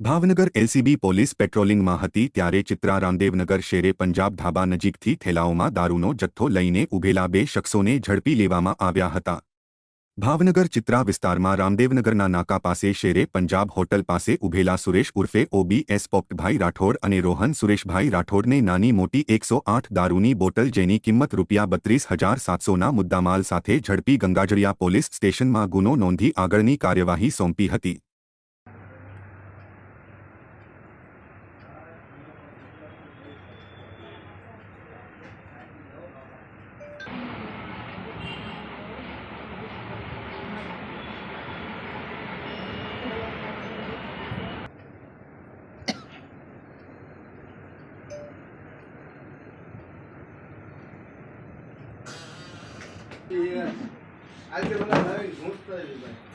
Bhavnagar LCB police પેટ્રોલિંગમાં હતી ત્યારે ચિત્રા રામદેવનગર શેરે પંજાબ ધાબા નજીકથી થેલાઓમાં દારૂનો જથ્થો લઈને ઊભેલા બે શખ્સોને ઝડપી લેવામાં આવ્યા હતા। ભાવનગર ચિત્રા વિસ્તારમાં રામદેવનગરના નાકા પાસે શેરે પંજાબ હોટલ પાસે ઊભેલા સુરેશ ઉર્ફે ઓબીએસ પોપટભાઈ રાઠોડ અને રોહન સુરેશભાઈ રાઠોડને નાની મોટી 108 દારૂની બોટલ જેની કિંમત ₹32,700ના મુદ્દામાલ સાથે ઝડપી ગંગાજળિયા પોલીસ સ્ટેશનમાં ગુનો નોંધી આગળની કાર્યવાહી સોંપી હતી। आज के बना भाई घूमता है भाई।